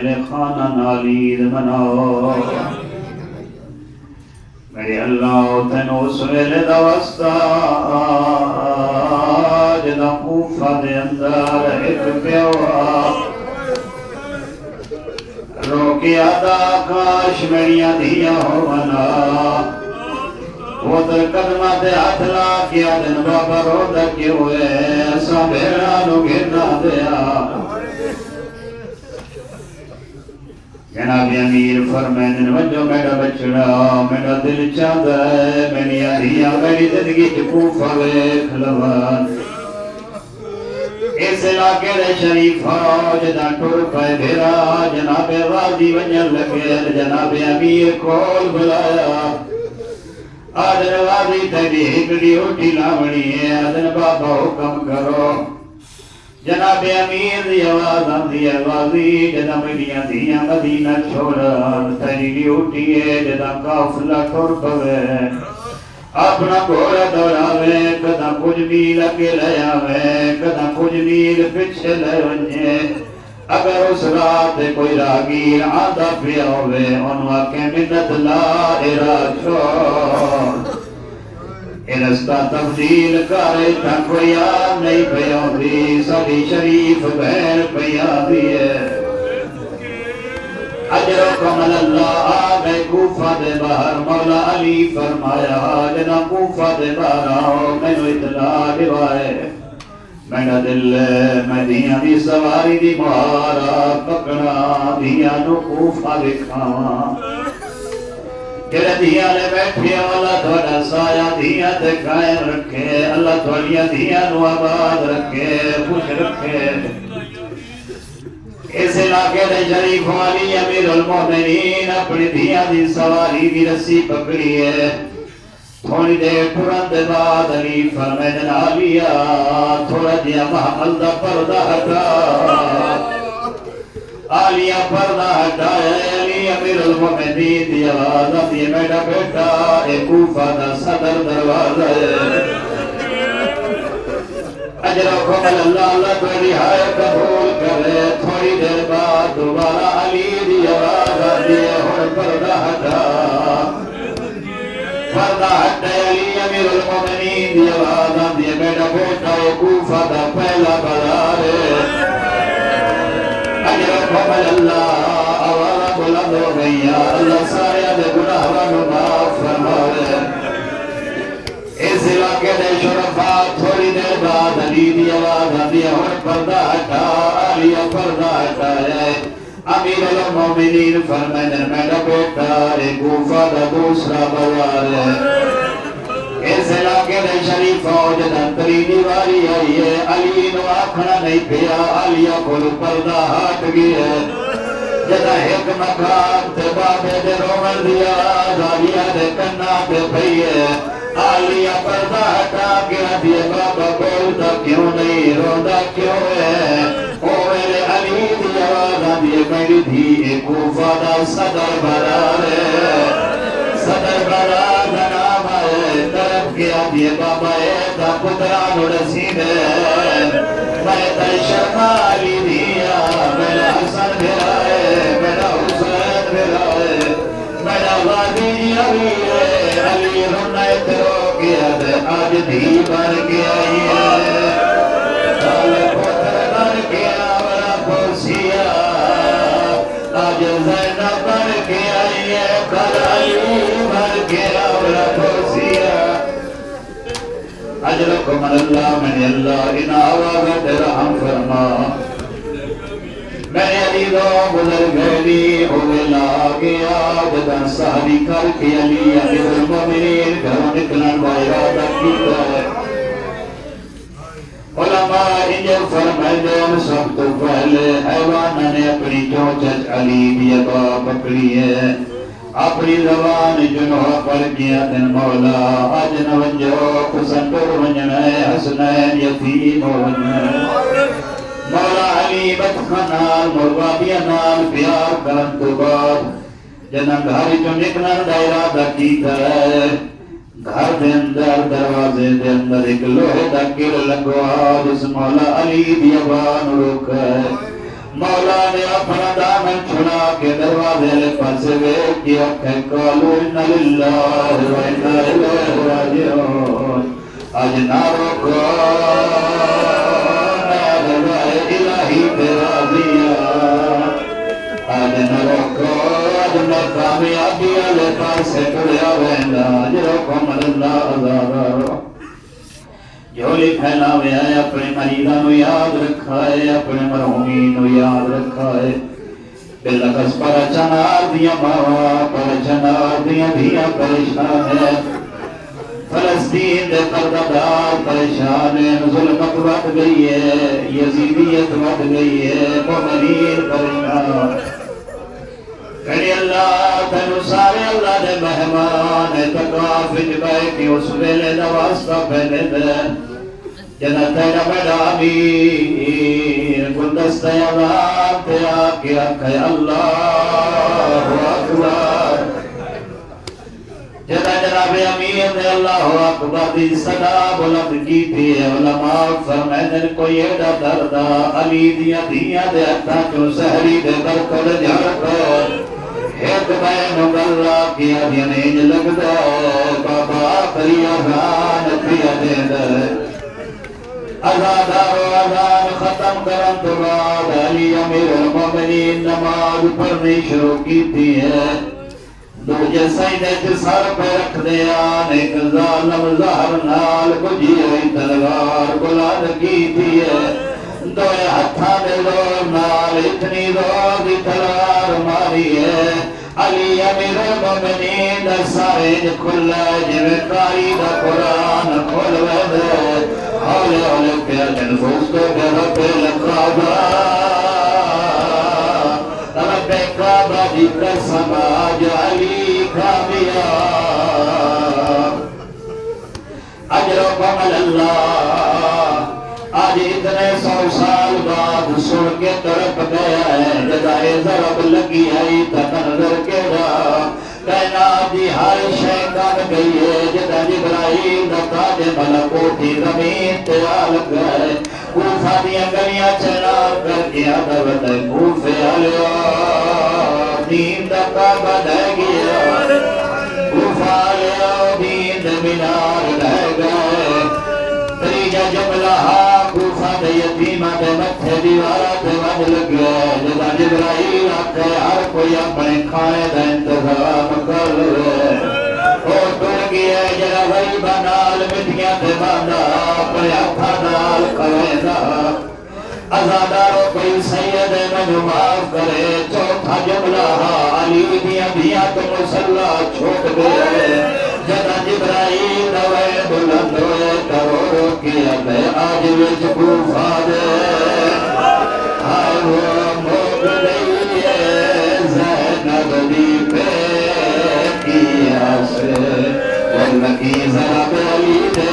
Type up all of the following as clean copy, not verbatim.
خانہ نالید مناؤ میرے اللہ تینو سویلے دا وسطا جدا کوفہ دے اندر ایک پیوا روکی آدھا کاش میریاں دیا ہو منا وہ در قدمہ دے ہاتھ لا کیا دن بابا رو دکی ہوئے ایسا بھیڑا نو گرنا دیا جناب امیر فرمائن وجہ میرا بچڑا میرا دل چاہتا ہے میری آدھیاں میری زندگی چکوفہ ویکھ لوان اس علاقے دے شریف جدا ٹور پائے بھیرا جناب غازی وجن لگے جناب امیر کول بلایا آدھن غازی تیری ہکڑی اٹھی لاونی ہے آدھن بابا حکم کرو جناب امیر دی آواز آندھی ہے غازی جدا میڈیاں دیاں مدینہ چھوڑا تیری ڈیوٹی ہے جدا قافلہ ٹور پوے اپنا گھوڑا دوڑاوے کدھا کچھ میل اگے لے آوے کدھا کچھ میل پچھے لے ونجے اگر اس رات کوئی راگیر آدھا پیا ہوئے انہوں آکے منت لا چھوڑ اے رستہ تبدیل کرے تھا کوئی آم نہیں پیا دی ساڑی شریف بہر پیا دیئے اجرکم اللہ آگئے کوفہ دے باہر مولا علی فرمایا جنا کوفہ دے باہر آؤ میں نو اطلاع دیوائے میرا دل میں دیاں دی سواری دی مہارا پکڑا دیاں نو کوفہ دکھاواں جڑے دیاں لے بیٹھے اللہ تھوڑا سایہ دیاں تے قائم رکھے اللہ تھوڑیاں دیاں نو آباد رکھے خوش رکھے اس علاقے دے شریف والی امیر المومنین اپنی دیاں دی سواری دی رسی پکڑی ہے تھوڑی دیر ٹرن دے بعد علی فرمائن عالیہ تھوڑا دیا محمل دا پردہ ہٹا عالیہ پردہ ہٹائے علی امیر المومنین دی آواز آتی ہے میرا بیٹا اے کوفہ دا صدر دروازہ ہے اجرکم اللہ کو رہائے قبول کرے تھوڑی دیر بعد دوبارہ علی دی آواز آتی ہے اور پردہ ہٹا پردہ ہٹے علی امیر المومنین دی آواز آتی ہے میرا بیٹا اے کوفہ دا پہلا بازار ہے اجرکم اللہ آواز بلند ہو گئی اللہ سارے دے گناہ و معاف فرمائے اس علاقے دے شرفا تھوڑی دیر بعد علی دی آواز آتی ہے اور پردہ ہٹا علی پردہ ہٹائے امیر المومنین فرمائن میرا بیٹا اے کوفہ دا دوسرا بازار ہے اس علاقے دے شریف فوج دنتری دیواری آئی ہے علی نو آکھنا نہیں پیا علیہ کل پردہ ہٹ گیا جدا ایک مقام تے بابے دے رومن دیا علیہ دے کنہ تے پئیے علیہ پردہ ہٹا گیا دیے بابا بولتا کیوں نہیں روندہ کیوں ہے اوہلے علی دی آواز آدھیے میری دھی ایک کوفہ دا صدر برار ہے صدر برار دا نام ہے طرف کیا دیے بابا اے دا پتران رسید ہے میں تا شرما علی دیا میرا حسن بھیرا ہے میرا حسین بھیرا ہے میرا غازی علی ہے علی رونا اترو گیا دے آج دھی بھر کے آئی ہے آل پتر بھر کے آورا پوسیا آج زینہ بھر کے آئی ہے کلائی بھر کے آورا پوسیا اجرکم اللہ من اللہ ان آواز رحم فرما میں علی دو گزر گئی ہوئے لاغیا جدا ساری کر کے علی امیر المومنین گھروں نکلن وائرادہ کیتا ہے علماء انجل فرمائے دون سب تو پہلے حیوانہ نے اپنی چوچچ علی بیبا پکڑی ہے اپنی زبان جنوہ پر کیا دن مولا آج نوجو پسندر ونجنائے حسنین یتیم ونجنائے مولا علی بتخنال مربابی نال پیار کرن تو بعد جنہ گھاری جو نکنر دائرہ دکی ہے گھر دے اندر دروازے دے اندر ایک لوہے دا گر لگوا جس مولا علی دیوان روک ہے مولا نے اپنا دامن چھڑا کے دروازے لے پاسے ویکھ کے اکھیں قالوا ان للہ و انا الیہ راجعون اج نہ روکو نہ رضائے الہی پہ راضیہ اج نہ روکو اج میں کامیابی والے پاسے ٹریا ویندا اج روکو اللہ آزاد جھولی پھیلاوے ہے اپنے مریضاں نو یاد رکھا ہے اپنے مرحومین نو یاد رکھا ہے بلکس پرچنار دیاں ماواں پرچنار دیاں دھیاں پریشان ہے فلسطین دے پردادار پریشان ہے ظلمت بڑھ گئی ہے یزیدیت بڑھ گئی ہے مومنین پریشان کہنے اللہ تنو سارے اللہ دے مہمان تقواف جبائے کہ اس ویلے دا واسطہ پہنے دے جنت نبڑ آمین گلدست یادان تے آکے رکھے اللہ اکبر جناب امین نے اللہ اکبر دی صدا بلند کی تھی علماء فرمائن کوئی ایڈا دردہ علی دیا دیا دے اتا جو سہری دے برکر جھڑ کر ایک بین اللہ کیا دینیج لگ دے بابا کری آزان کیا دے دے ازادار و ازان ختم کرن تو بعد علی امیر المومنین نماز پڑھنی شروع کی تھی ہے دوجہ سیدے سر پہ رکھ دیا نیک ظالم زہر نال بجھی ہوئی تلوار بلاد کی تھی ہے دوئے ہتھا دے دور نال اتنی دور دی تلوار ماری ہے علی امیر المومنین دا سارے کھلا جوے کاری دا قرآن کھول ویدے ہولے ہولے پیا جنفوس کو گھر پہ لقابا رب کعبہ جی قسم آج علی کامیاب اجرکم اللہ آج اتنے 100 سال بعد سن کے تڑپ گیا ہے جدائے ضرب لگی آئی تک نظر کے را کائنات دی ہر شے کر گئی ہے جدہ جبرائیل تاج ملکوتی زمین تے آل گئے کوفہ دیا گلیاں چنار کر کے عدوت کوفے آلیا دین دا کعبہ دے گیا کوفہ آلیا دین دا مینار دے گئے تریجہ جملہ کوفہ دے یتیمہ دے متھے دیوارہ دے وڈ لگے جدہ جبرائیل آتے ہر کوئی اپنے کھائے دا انتظام کر لے اور ٹر گیا جڑا غریبہ نال مٹیاں تے باندھا اپنے ہتھاں نال کھویندا ازادارو کوئی سید مجھو معاف کرے چوتھا جملہ علی دیاں دیاں تو مسلح چھوٹ گئے جدہ جبرائیل دوئے بلند ہوئے کرو کیا میں آج وچ کوفہ دے ہائے وہ موگ گئی ہے زینب دی پہ کیا سے واللکی ذرب علی دے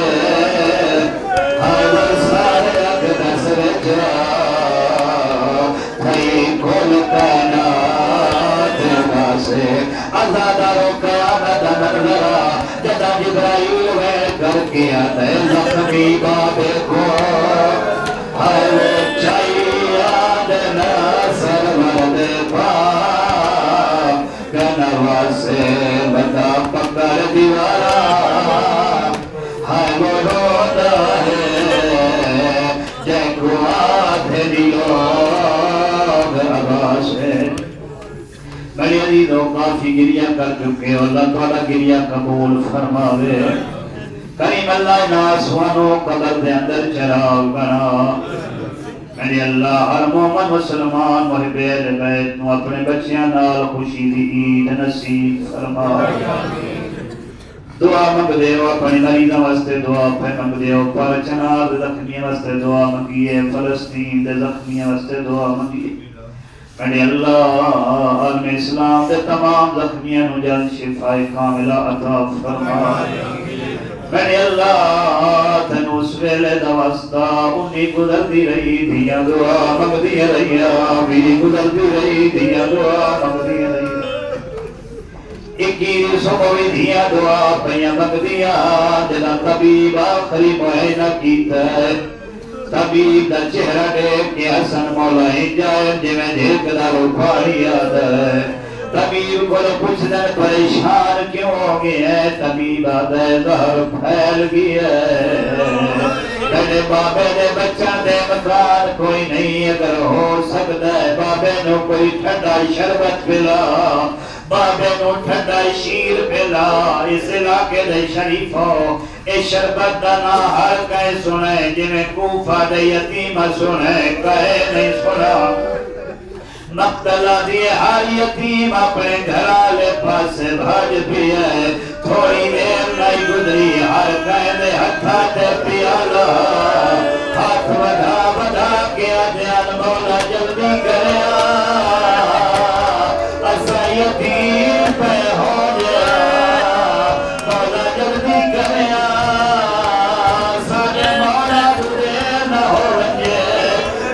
ہائے سارے اقدس رجا تھئی کھول کائنات واسے ازادارو قیامت منظرہ جدہ جبرائیل وے کر کے آتے زخمی بابے کو ہائے وہ چاہیے آدنا سرورد پاک کنوا سے بتا پکر دیوارا ہائے وہ روتا ہے جے کو آدھے لوگ عباس ہے بڑی عزیزوں کافی گریہ کر چکے اللہ تعالیٰ گریہ قبول فرماوے کریم اللہ ناسوانو قدر دے اندر چراغ بنا میری اللہ ہر مومن مسلمان محب اہل بیت نو اپنے بچیاں نال خوشی دی عید نصیب فرما دعا منگ دیو اپنی مریضاں واسطے دعا پہ منگ دیو پر چنار زخمیاں واسطے دعا منگیے فلسطین دے زخمیاں واسطے دعا منگیے میرے اللہ عالم اسلام دے تمام زخمیاں نو جلد شفاء کاملہ عطا فرما میرے اللہ تنو اس ویلے دا واسطہ انہی گزر دی رہی دیا دعا مگ دیا رہیا میری گزر دی رہی دیا دعا مگ دیا رہیا اکی سبوی دیا دعا پیا مگ دیا جنا طبیب آخری معینہ کیتا ہے طبیب دا چہرہ دیکھ کے حسن مولا جائے جی میں دیکھ دا روپاری یاد ہے طبیب کو کچھ دن پریشان کیوں ہو گئے ہیں طبیب آدھے ظہر پھیل گیا ہے تیرے بابے دے بچہ دے مکان کوئی نہیں اگر ہو سکتا ہے بابے نو کوئی ٹھنڈا شربت پلا بابے نو ٹھنڈا شیر پلا اس علاقے دے شریفوں اے شربت دا نا ہر کہے سنے جنہیں کوفہ دے یتیمہ سنے کہے نہیں سنا مقتلہ دیئے ہر یتیم اپنے گھرالے پاسے بھاج بھی ہے تھوڑی دیر نہیں گزری ہر قیدے ہتھاتے پیالا ہاتھ بڑھا کے آجان مولا جلدی کریا اسا یتیم پہ ہو جیا مولا جلدی کریا سارے مولا تجھے نہ ہو رنجے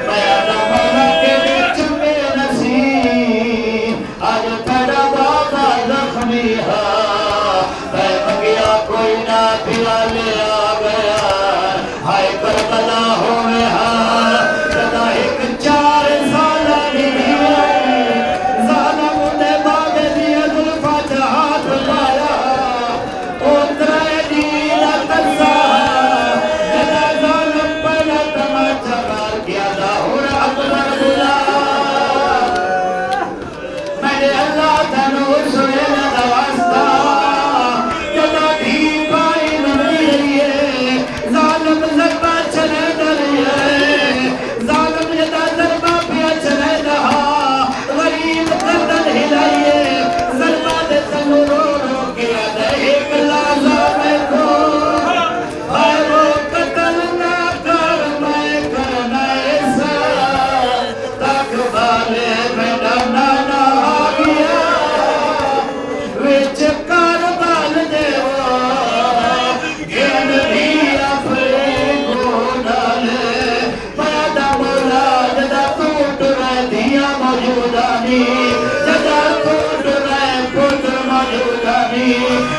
میں نہ مولا کے بچ میں نصیب آج پیڑا بابا زخمی ہے کوئی نہ پیا لے آ گیا ہائے کربلا ہوئے ہاں جدا ایک 4 سال نہیں ہے ظالم نے باغ دیا ظلفہ جہات پایا اترے دینا تسا جدا ظالم پہلا تماچا مار کیا لاہور اکبر بلا میں نے اللہ تنور سنے نہ واسطہ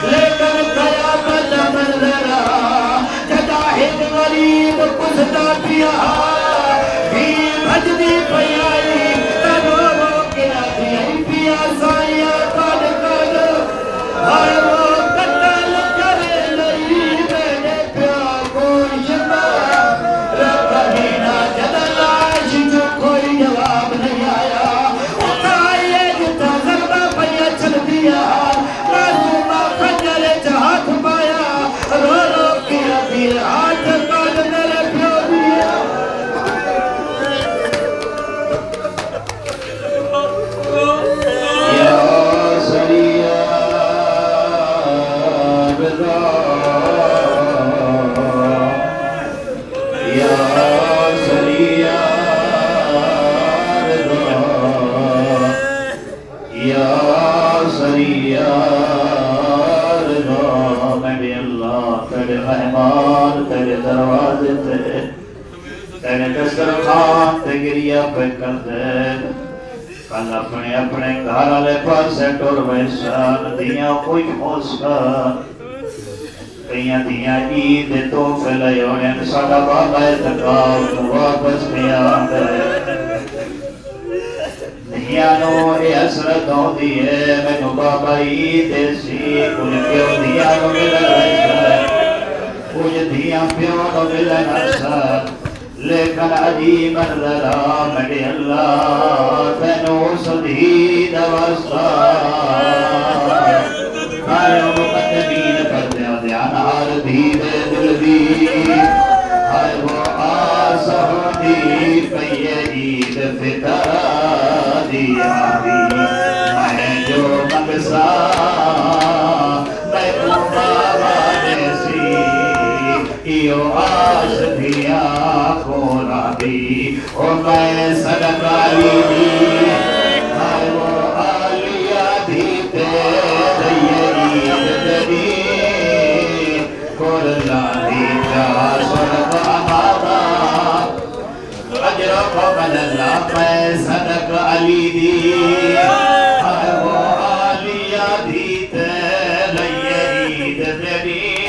لیکن قیامت منظرہ جدا ہند غریب کستا پیا بھی بھجدی پیائی تنو رو کے آدھی پیا سائیا کال کال ہائے وہ قتل کرے لئی میرے پیا کوئی شبہ رکھنی نہ جدا لاش جو کوئی جواب نہیں آیا اتائیے جتا ضربہ پیا چل دیا ہاتھ پایا رو رو کیا بھی ہاتھ کال میرے پیو دیا یا سریع رضا یا سریع رضا یا سریع تیرے مہمان تیرے دروازے تے تیرے دسترخوان تے گریا پہ کر دے کل اپنے گھر والے پاسے ٹر ویسان دیاں کوئی موسکا کئیاں دیاں عید تحفے لے ہونے ساڈا بابا اتقاب تو واپس بھی آندے دیانو اے حسرت ہوں دیئے میں بابا عید سی کل کیوں دیانو ملے رہے کچھ دیاں پیوں نو ملن اثر لیکن عجیب منظرہ میرے اللہ تینو صدید واسطہ آئیو مقدمین کر دیا دیانار دھیرے دل دی آئے وہ آسہ دی پہیے عید فترہ دیا دی میں جو مقصہ میں بابا ایو آس دیا کھولا دی او میں صدقہ لی دی آئے وہ آلیا دی تیرے عید دی کھولا دی جا صدقہ مادا اجر قبل اللہ میں صدقہ لی دی آئے وہ آلیا دی تیرے عید دی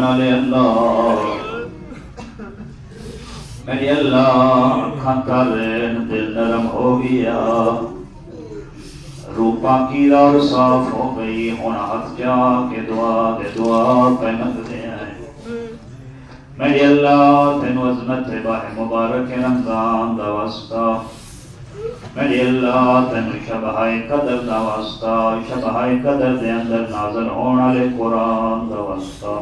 والے اللہ میری اللہ اکھاں تارین دل نرم ہو گیا روح پاکی اور صاف ہو گئی ہونا ہاتھ جا کے دعا پہ منگتے ہیں میری اللہ تینو عظمت باہ مبارک رمضان دا واسطہ میری اللہ تینو شبہ قدر دا واسطہ شبہ قدر دے اندر نازل ہونا لے قرآن دا واسطہ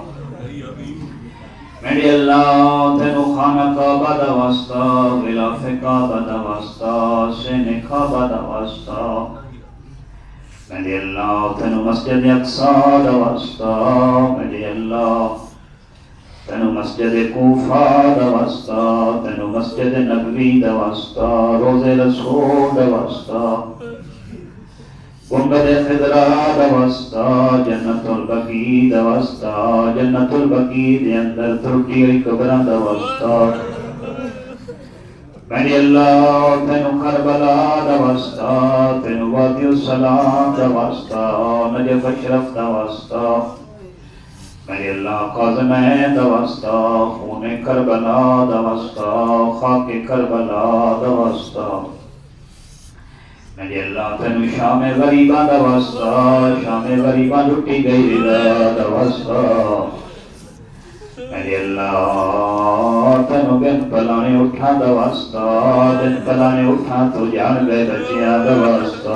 میری اللہ تینو خانہ کعبہ دا واسطہ غلاف کعبہ دا واسطہ سین کعبہ دا واسطہ میری اللہ تینو مسجد اقصی دا واسطہ میری اللہ تینو مسجد کوفہ دا واسطہ تینو مسجد نبوی دا واسطہ روز رسول دا واسطہ گنبد خضرا دا واسطہ جنت البقیع دا واسطہ جنت البقیع دے اندر ترٹی ہوئی قبران دا واسطہ میری اللہ تینو کربلا دا واسطہ تینو وادی السلام دا واسطہ نجف اشرف دا واسطہ میری اللہ قاظمین دا واسطہ خون کربلا دا واسطہ خاک کربلا دا واسطہ میری اللہ تینو شام غریبہ دا واسطہ شام غریبہ لٹی گئی دا واسطہ میری اللہ تینو گن پلانے اٹھا دا واسطہ جن پلانے اٹھا تو جان گئے بچیاں دا واسطہ